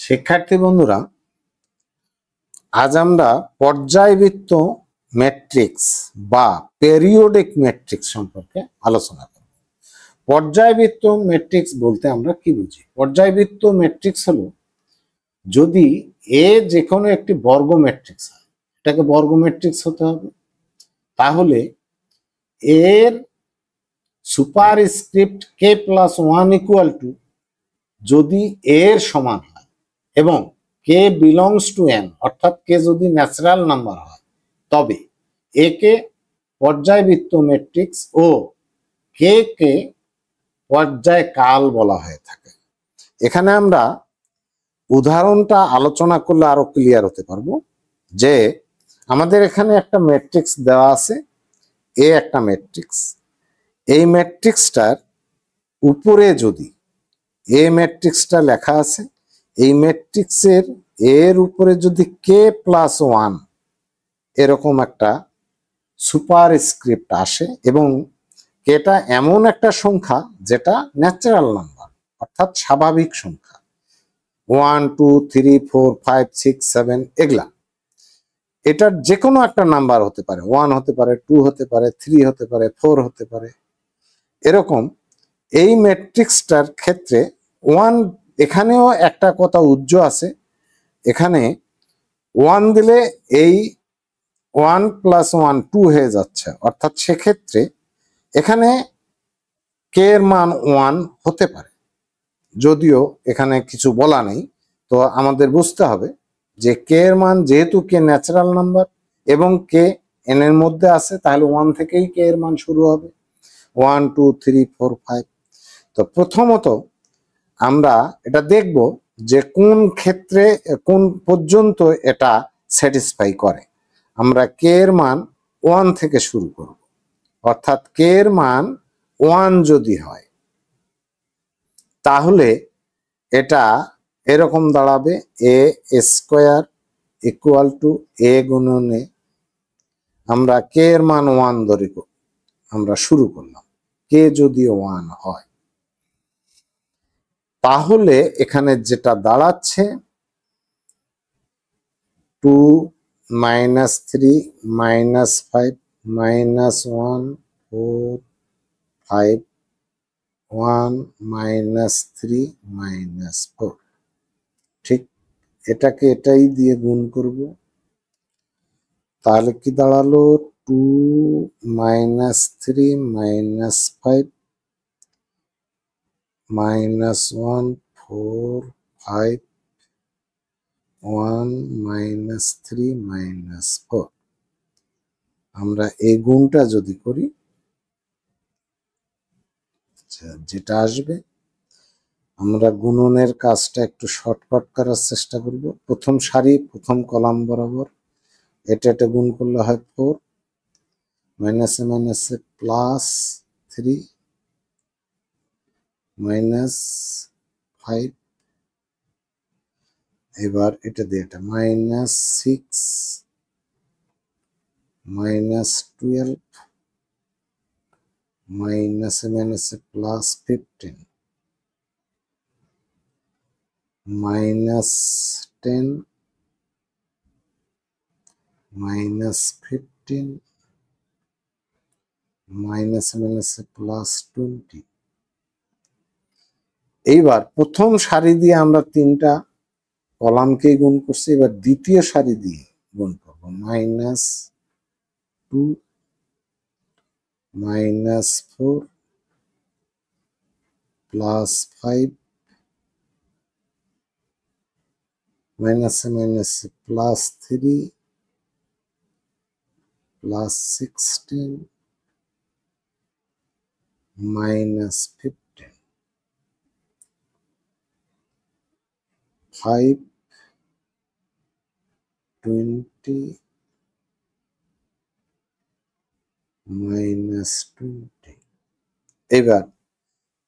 শিক্ষার্থী বন্ধুরা, আজ আমরা পর্যায়বৃত্ত ম্যাট্রিক্স বা পেরিওডিক ম্যাট্রিক্স সম্পর্কে আলোচনা করব। পর্যায়বৃত্ত ম্যাট্রিক্স বলতে আমরা কি বুঝি? পর্যায়বৃত্ত ম্যাট্রিক্স হলো যদি এ যে কোনো একটি বর্গ ম্যাট্রিক্স হয়, এটাকে বর্গ ম্যাট্রিক্স হতে হবে, তাহলে এর superscript k plus one equal to যদি এর সমান হয় এবং কে বিলংস টু এন, অর্থাৎ কে যদি ন্যাচারাল নাম্বার হয়, তবে একে পর্যায়বৃত্ত ম্যাট্রিক্স ও কে কে পর্যায়কাল বলা হয়ে থাকে। এখানে আমরা উদাহরণটা আলোচনা করলে আরো ক্লিয়ার হতে পারবো যে আমাদের এখানে একটা ম্যাট্রিক্স দেওয়া আছে, এ একটা ম্যাট্রিক্স। এই ম্যাট্রিক্সটার উপরে যদি এ ম্যাট্রিক্সটা লেখা আছে, এই ম্যাট্রিক্সের এর উপরে যদি কে প্লাস ওয়ান এরকম একটা সুপারস্ক্রিপ্ট আসে এবং কেটা এমন একটা সংখ্যা যেটা ন্যাচারাল নাম্বার, অর্থাৎ স্বাভাবিক সংখ্যা, 1 2 3 4 5 6 7 এগুলা, এটার যে কোনো একটা নাম্বার হতে পারে, 1 হতে পারে, 2 হতে পারে, 3 হতে পারে, 4 হতে পারে। এরকম এই ম্যাট্রিক্সটার ক্ষেত্রে ওয়ান, এখানেও একটা কথা উজ্জ আছে, এখানে ওয়ান দিলে এই 1 প্লাস 1 2 হয়ে যাচ্ছে, অর্থাৎ সেক্ষেত্রে এখানে কে এর মান 1 হতে পারে, যদিও এখানে কিছু বলা নেই। তো আমাদের বুঝতে হবে যে কে এর মান যেহেতু কে ন্যাচারাল নাম্বার এবং কে এন এর মধ্যে আছে, তাহলে 1 থেকেই কে এর মান শুরু হবে, 1 2 3 4 5। তো প্রথমত আমরা এটা দেখব যে কোন ক্ষেত্রে কোন পর্যন্ত এটা স্যাটিসফাই করে। আমরা কে এর মান 1 থেকে শুরু করব, অর্থাৎ কে এর মান 1 যদি হয় তাহলে এটা এরকম দাঁড়াবে, এ স্কোয়ার ইকুয়াল টু এ গুণন এ। আমরা কে এর মান 1 ধরে আমরা শুরু করলাম, কে যদি 1 হয় তাহলে এখানে যেটা দাঁড়াচ্ছে 2 minus 3 minus 5 minus 1 4 5 1 minus 3 minus 4। ঠিক এটাকে এটাই দিয়ে গুণ করব, তাহলে কি দাঁড়ালো 2 minus 3 minus 5 minus 1 4 5 1 minus 3 minus 4। আমরা এই গুণটা যদি করি যেটা আসবে, আমরা গুণনের কাজটা একটু শর্টকাট করার চেষ্টা করব। প্রথম সারি প্রথম কলাম বরাবর এটা এটা গুণ করলে হয় 4, মাইনাসে মাইনাসে প্লাস 3 মাইনাস 5, এবার এটা দিয়ে এটা মাইনাস 6 মাইনাস 12 মাইনাসে মাইনাসে প্লাস 15 মাইনাস 10 মাইনাস 15 মাইনাস মাইনাসে প্লাস 20। এইবার প্রথম সারি দিয়ে আমরা তিনটা কলামকে গুণ করছি, এবার দ্বিতীয় সারি দিয়ে গুণ করব, মাইনাস 2 মাইনাস 4 প্লাস 5 মাইনাসে মাইনাসে প্লাস 3 প্লাস 16 মাইনাস 15 5 20 মাইনাস 20। এবার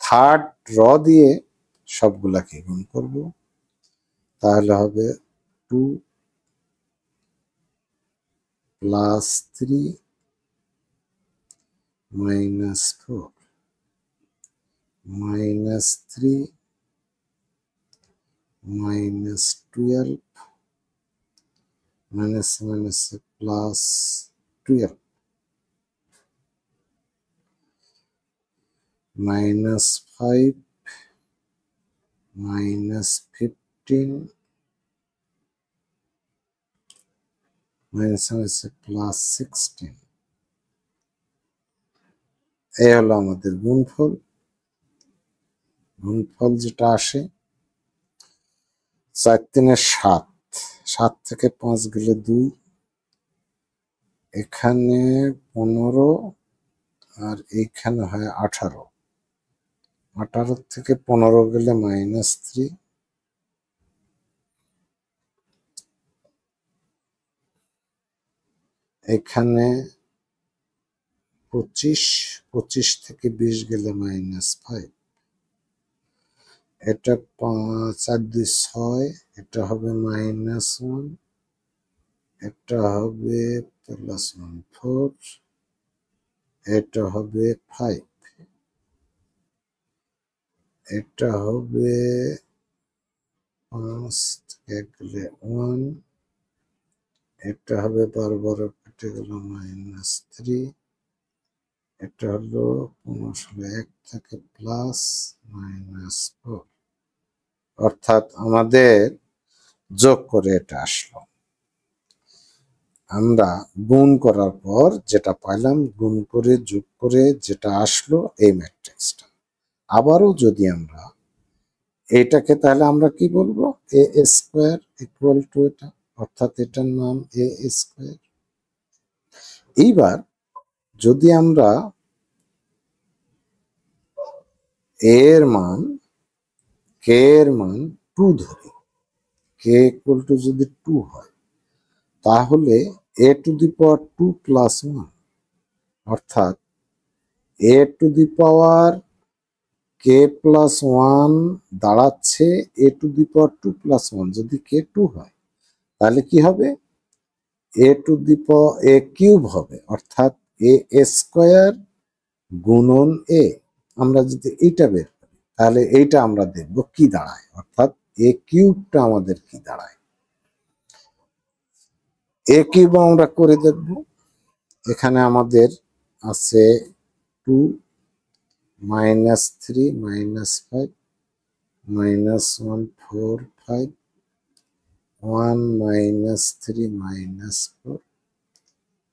থার্ড র দিয়ে সবগুলাকে গুণ করব, তাহলে হবে 2 plus 3 minus 4 minus 3 minus 12 minus minus plus 12 minus 5 minus 15 minus minus plus 16। এই হলো আমাদের গুণফল। গুণফল যেটা আসে 4 3 7, 7 থেকে 5 গেলে 2, এখানে 15 আর এইখানে হয় 18, 18 থেকে 15 গেলে -3, এখানে 25, 25 থেকে 20 গেলে -5, এটা 4 2 6, এটা হবে -1, এটা হবে +1 4, এটা হবে 5, এটা হবে 5 থেকে গেলে 1, এটা হবে 12 12 কেটে গেল -3, এটা হলো 15 1 থেকে প্লাস -4, অর্থাৎ আমাদের যোগ করে এটা আসলো। আমরা গুণ করার পর যেটা পাইলাম, গুণ করে যোগ করে যেটা আসলো এই ম্যাট্রিক্সটা। আবারও যদি আমরা এটাকে, তাহলে আমরা কি বলবো, এ স্কোয়ার ইকুয়াল টু এটা, অর্থাৎ এটার নাম এ স্কোয়ার। এইবার যদি আমরা এর মান, কে এর মান 2 ধরি, কে ইকুয়াল টু যদি 2 হয়, তাহলে a to the power 2 plus 1, অর্থাৎ a to the power k plus 1 দাঁড়াচ্ছে a to the power 2 plus 1। যদি কে 2 হয় তাহলে কি হবে, a to the power a cube হবে, অর্থাৎ a স্কোয়ার গুণন a। আমরা যদি এইটা বের করি তাহলে এইটা আমরা দেখব কি দাঁড়ায়, অর্থাৎ a কিউবটা আমাদের কি দাঁড়ায়। a কিউব আমরা করে দেখব। এখানে আমাদের আছে 2 -3 -5 -1 4 5 1 -3 -4,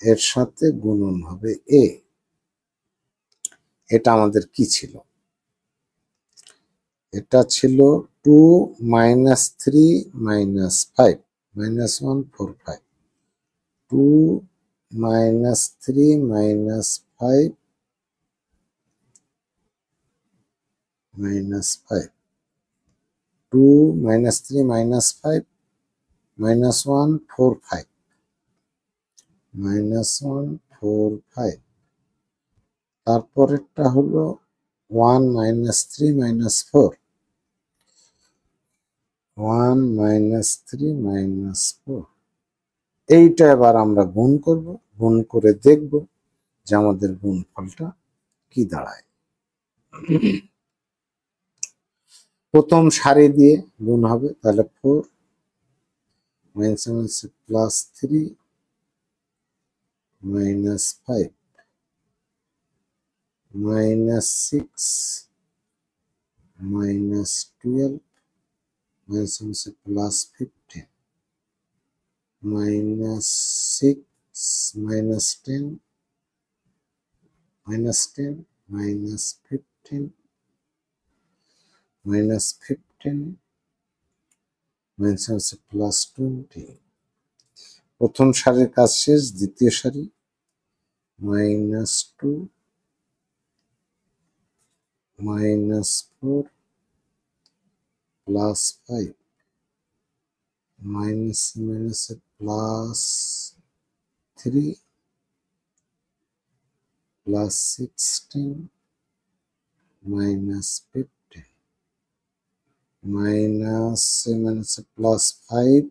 এর সাথে গুণন হবে a। এটা আমাদের কি ছিল, এটা ছিল 2 -3 -5 -1 4 5, 2 -3 -5 -5, 2 -3 -5 -1 4 5 -1 4 5, তারপরেরটা হলো 1 -3 -4, 1 -3 -4। এইটা এবার আমরা গুণ করব, গুণ করে দেখব যে আমাদের গুণফলটা কি দাঁড়ায়। প্রথম সারি দিয়ে গুণ হবে, তাহলে 4 -3 -5 -6 -12 +15 -6 -10 -10 -15 -15 +20। প্রথম সারির কাজ শেষ, দ্বিতীয় সারি -2 -4 +5 -3 +16 -15 +5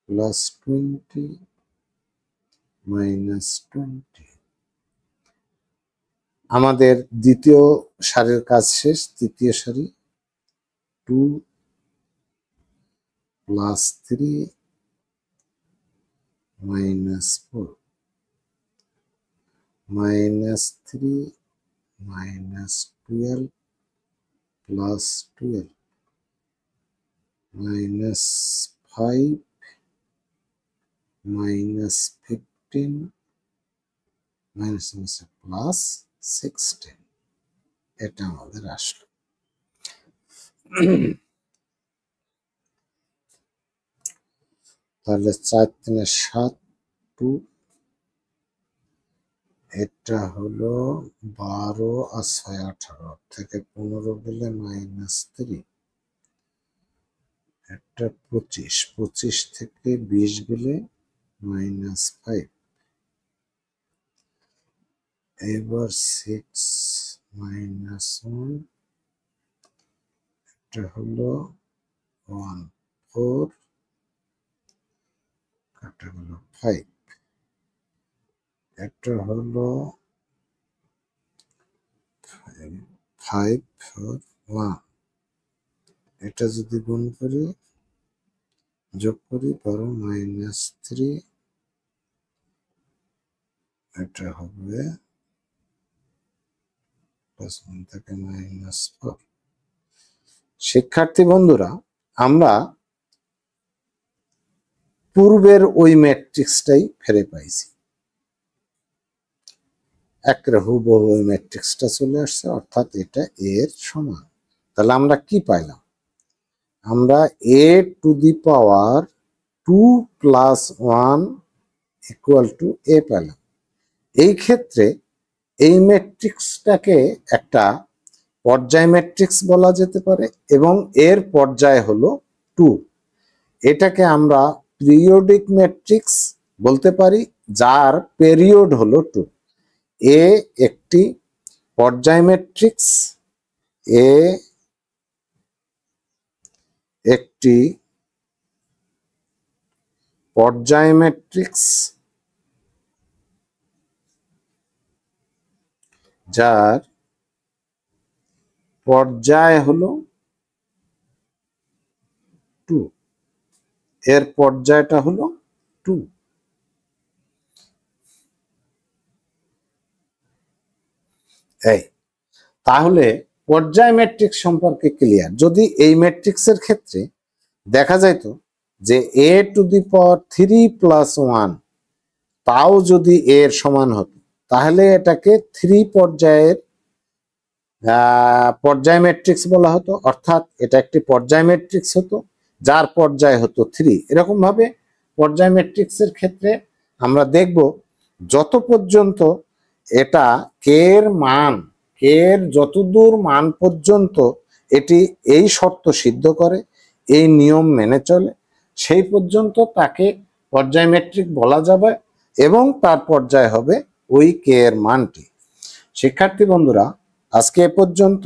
+20 -20। আমাদের দ্বিতীয় সারির কাজ শেষ, তৃতীয় সারি 2 plus 3 minus 4 minus 3 minus 12 plus 12 minus 5 minus 15 minus plus 16 এটা আমাদের আসলো। তাহলে 4 3 7 2 এটা হলো 12 আর 6 18 থেকে 15 গেলে -3 এটা 25 25 থেকে 20 গেলে -5 এবার 6 minus 1 এটা হলো 1 4 কাটা হলো 5 এটা হলো 5 4 1 এটা যদি গুণ করি যোগ করি পরে -3 এটা হবে +1 থেকে -4। শিক্ষার্থী বন্ধুরা, আমরা পূর্বের ওই ম্যাট্রিক্সটাই ফিরে পাইছি, একেবারে হুবহু ওই ম্যাট্রিক্সটা চলে আসছে, অর্থাৎ এটা এর সমান। তাহলে আমরা কি পাইলাম? আমরা a⁴ 2 + 1 = a পেলাম। এই ক্ষেত্রে এই ম্যাট্রিক্সটাকে একটা পর্যায় ম্যাট্রিক্স বলা যেতে পারে এবং এর পর্যায় হলো 2। এটাকে আমরা পিরিয়ডিক ম্যাট্রিক্স বলতে পারি, যার পিরিয়ড হলো 2। এ একটি পর্যায় ম্যাট্রিক্স, এ একটি পর্যায় ম্যাট্রিক্স যার পর্যায় হলো 2, এর পর্যায়টা হলো 2। এই তাহলে পর্যায় ম্যাট্রিক্স সম্পর্কে ক্লিয়ার। যদি এই ম্যাট্রিক্সের ক্ষেত্রে দেখা যাইত যে a⁴ + 1 তাও যদি এর সমান হতো, তাহলে এটাকে 3 পর্যায়ের পর্যায় ম্যাট্রিক্স বলা হতো, অর্থাৎ এটা একটি পর্যায় ম্যাট্রিক্স হতো যার পর্যায় হতো 3। এরকম ভাবে পর্যায় ম্যাট্রিক্সের ক্ষেত্রে আমরা দেখব যত পর্যন্ত এটা কে এর মান, কে এর যতদূর মান পর্যন্ত এটি এই শর্ত সিদ্ধ করে, এই নিয়ম মেনে চলে, সেই পর্যন্ত তাকে পর্যায় ম্যাট্রিক বলা যাবে এবং তার পর্যায় হবে ওই কে এর মানটি। শিক্ষার্থী বন্ধুরা, আজকে এ পর্যন্ত।